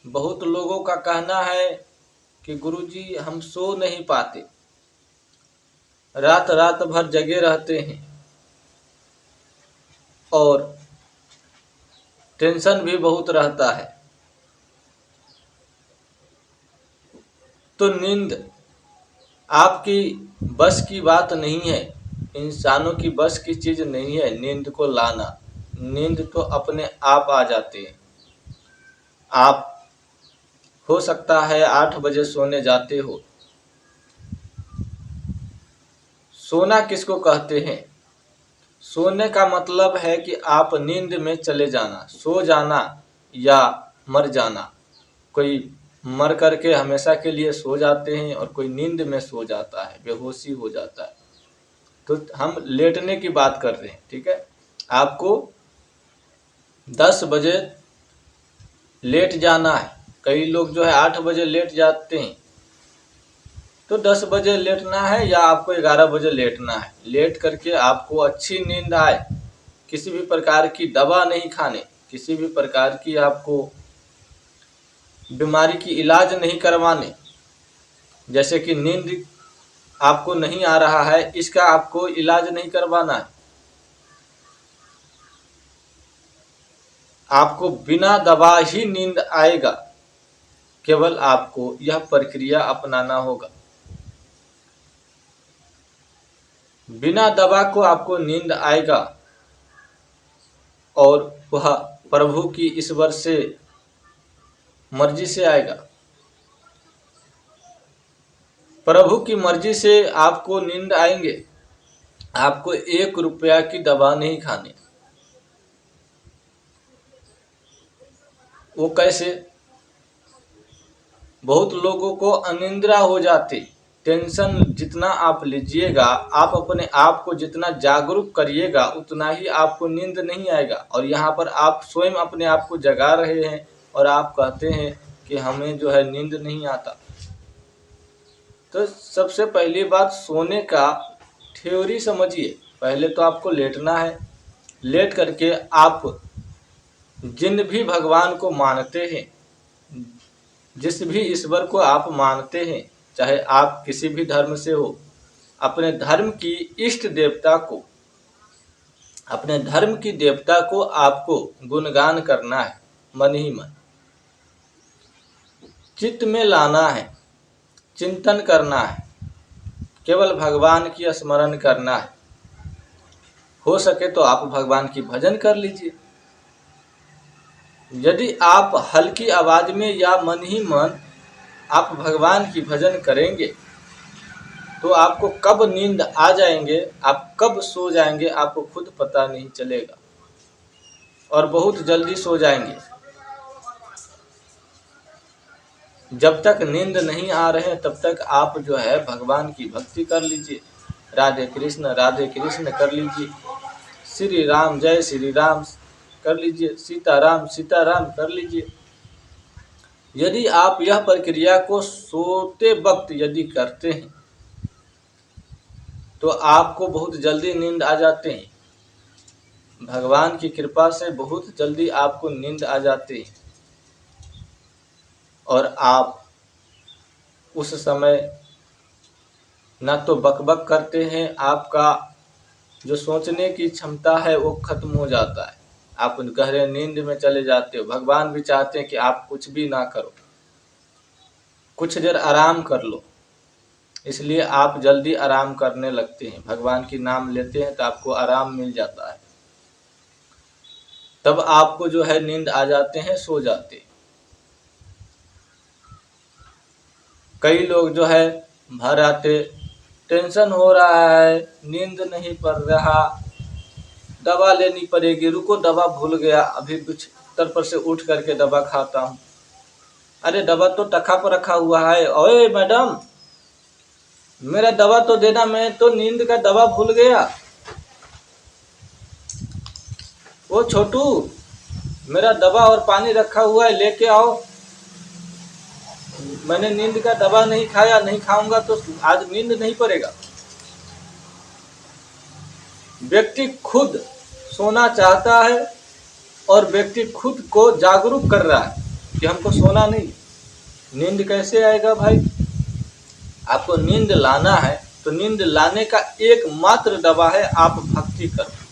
बहुत लोगों का कहना है कि गुरुजी हम सो नहीं पाते, रात रात भर जगे रहते हैं और टेंशन भी बहुत रहता है। तो नींद आपकी बस की बात नहीं है, इंसानों की बस की चीज़ नहीं है नींद को लाना। नींद तो अपने आप आ जाती है। आप हो सकता है 8 बजे सोने जाते हो। सोना किसको कहते हैं? सोने का मतलब है कि आप नींद में चले जाना, सो जाना या मर जाना। कोई मर करके हमेशा के लिए सो जाते हैं और कोई नींद में सो जाता है, बेहोशी हो जाता है। तो हम लेटने की बात कर रहे हैं, ठीक है। आपको 10 बजे लेट जाना है। कई लोग जो है 8 बजे लेट जाते हैं। तो 10 बजे लेटना है या आपको 11 बजे लेटना है। लेट करके आपको अच्छी नींद आए, किसी भी प्रकार की दवा नहीं खाने, किसी भी प्रकार की आपको बीमारी की इलाज नहीं करवाने। जैसे कि नींद आपको नहीं आ रहा है, इसका आपको इलाज नहीं करवाना है। आपको बिना दवा ही नींद आएगा, केवल आपको यह प्रक्रिया अपनाना होगा। बिना दवा को आपको नींद आएगा और वह प्रभु की ईश्वर से मर्जी से आएगा। प्रभु की मर्जी से आपको नींद आएंगे। आपको 1 रुपया की दवा नहीं खानी। वो कैसे? बहुत लोगों को अनिद्रा हो जाती। टेंशन जितना आप लीजिएगा, आप अपने आप को जितना जागरूक करिएगा, उतना ही आपको नींद नहीं आएगा। और यहाँ पर आप स्वयं अपने आप को जगा रहे हैं और आप कहते हैं कि हमें जो है नींद नहीं आता। तो सबसे पहली बात, सोने का थ्योरी समझिए। पहले तो आपको लेटना है। लेट करके आप जिन भी भगवान को मानते हैं, जिस भी ईश्वर को आप मानते हैं, चाहे आप किसी भी धर्म से हो, अपने धर्म की इष्ट देवता को, अपने धर्म की देवता को आपको गुणगान करना है, मन ही मन चित्त में लाना है, चिंतन करना है, केवल भगवान की स्मरण करना है। हो सके तो आप भगवान की भजन कर लीजिए। यदि आप हल्की आवाज में या मन ही मन आप भगवान की भजन करेंगे तो आपको कब नींद आ जाएंगे, आप कब सो जाएंगे, आपको खुद पता नहीं चलेगा और बहुत जल्दी सो जाएंगे। जब तक नींद नहीं आ रहे तब तक आप जो है भगवान की भक्ति कर लीजिए। राधे कृष्ण कर लीजिए। श्री राम जय श्री राम कर लीजिए। सीताराम सीताराम कर लीजिए। यदि आप यह प्रक्रिया को सोते वक्त यदि करते हैं तो आपको बहुत जल्दी नींद आ जाते हैं। भगवान की कृपा से बहुत जल्दी आपको नींद आ जाती है और आप उस समय ना तो बकबक करते हैं, आपका जो सोचने की क्षमता है वो खत्म हो जाता है। आप गहरे नींद में चले जाते हो। भगवान भी चाहते हैं कि आप कुछ भी ना करो, कुछ देर आराम कर लो, इसलिए आप जल्दी आराम करने लगते हैं। भगवान की नाम लेते हैं तो आपको आराम मिल जाता है, तब आपको जो है नींद आ जाते हैं, सो जाते हैं। कई लोग जो है भर आते, टेंशन हो रहा है, नींद नहीं पड़ रहा, दवा लेनी पड़ेगी, रुको दवा भूल गया, अभी कुछ तर पर से उठ करके दवा खाता हूँ। अरे दवा तो टखा पर रखा हुआ है। ओए मैडम, मेरा दवा तो देना, मैं तो नींद का दवा भूल गया। वो छोटू, मेरा दवा और पानी रखा हुआ है, लेके आओ। मैंने नींद का दवा नहीं खाया, नहीं खाऊंगा तो आज नींद नहीं पड़ेगा। व्यक्ति खुद सोना चाहता है और व्यक्ति खुद को जागरूक कर रहा है। कि हमको सोना नहीं। नींद कैसे आएगा भाई? आपको नींद लाना है तो नींद लाने का एकमात्र दवा है आप भक्ति करो।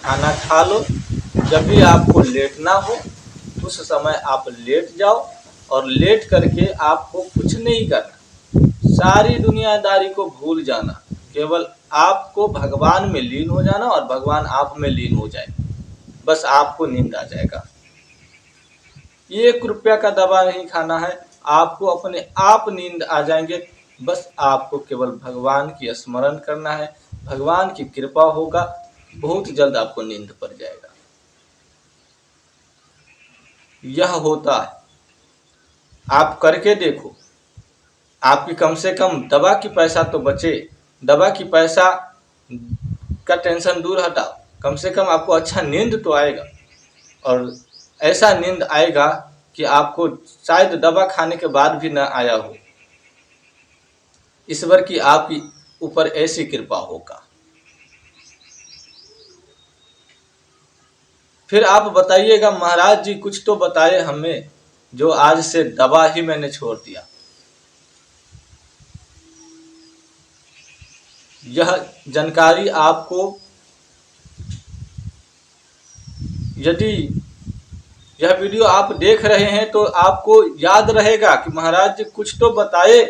खाना खा लो, जब भी आपको लेटना हो उस समय आप लेट जाओ और लेट करके आपको कुछ नहीं करना, सारी दुनियादारी को भूल जाना, केवल आपको भगवान में लीन हो जाना और भगवान आप में लीन हो जाए, बस आपको नींद आ जाएगा। 1 रुपया का दवा नहीं खाना है, आपको अपने आप नींद आ जाएंगे। बस आपको केवल भगवान की स्मरण करना है, भगवान की कृपा होगा, बहुत जल्द आपको नींद पड़ जाएगा। यह होता है, आप करके देखो। आपकी कम से कम दवा की पैसा तो बचे, दवा की पैसा का टेंशन दूर हटाओ, कम से कम आपको अच्छा नींद तो आएगा। और ऐसा नींद आएगा कि आपको शायद दवा खाने के बाद भी ना आया हो। ईश्वर की आपकी ऊपर ऐसी कृपा होगा। फिर आप बताइएगा महाराज जी कुछ तो बताए हमें, जो आज से दवा ही मैंने छोड़ दिया। यह जानकारी आपको, यदि यह वीडियो आप देख रहे हैं तो आपको याद रहेगा कि महाराज जी कुछ तो बताए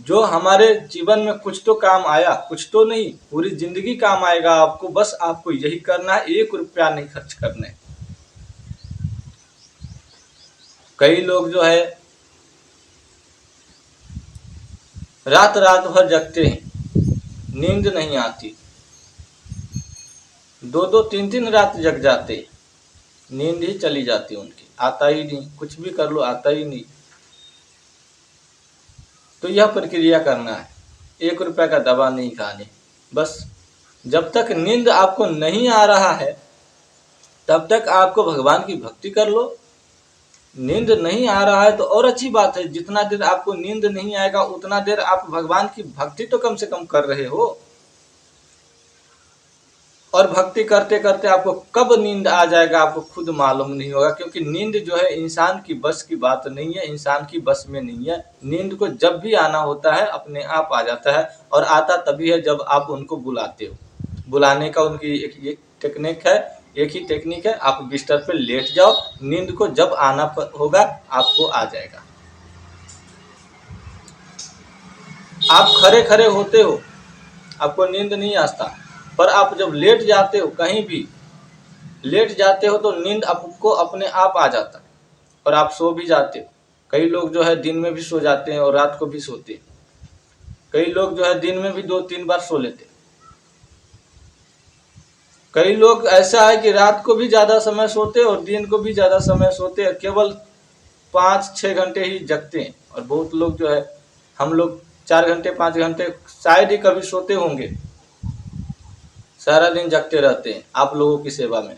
जो हमारे जीवन में कुछ तो काम आया, कुछ तो नहीं पूरी जिंदगी काम आएगा आपको। बस आपको यही करना है, 1 रुपया नहीं खर्च करने। कई लोग जो है रात रात भर जगते हैं, नींद नहीं आती, 2-2 3-3 रात जग जाते, नींद ही चली जाती उनकी, आता ही नहीं, कुछ भी कर लो आता ही नहीं। तो यह प्रक्रिया करना है, 1 रुपया का दवा नहीं खाने। बस जब तक नींद आपको नहीं आ रहा है तब तक आपको भगवान की भक्ति कर लो। नींद नहीं आ रहा है तो और अच्छी बात है, जितना देर आपको नींद नहीं आएगा उतना देर आप भगवान की भक्ति तो कम से कम कर रहे हो। और भक्ति करते करते आपको कब नींद आ जाएगा आपको खुद मालूम नहीं होगा, क्योंकि नींद जो है इंसान की बस की बात नहीं है, इंसान की बस में नहीं है। नींद को जब भी आना होता है अपने आप आ जाता है, और आता तभी है जब आप उनको बुलाते हो। बुलाने का उनकी एक टेक्निक है, एक ही टेक्निक है, आप बिस्तर पर लेट जाओ, नींद को जब आना होगा आपको आ जाएगा। आप खड़े खड़े होते हो, आपको नींद नहीं आता, पर आप जब लेट जाते हो, कहीं भी लेट जाते हो तो नींद आपको अपने आप आ जाता है और आप सो भी जाते हो। कई लोग जो है दिन में भी सो जाते हैं और रात को भी सोते हैं। कई लोग जो है दिन में भी 2-3 बार सो लेते हैं। कई लोग ऐसा है कि रात को भी ज़्यादा समय सोते हैं और दिन को भी ज़्यादा समय सोते हैं, केवल 5-6 घंटे ही जगते हैं। और बहुत लोग जो है, हम लोग 4 घंटे 5 घंटे शायद ही कभी सोते होंगे, सारा दिन जगते रहते हैं आप लोगों की सेवा में।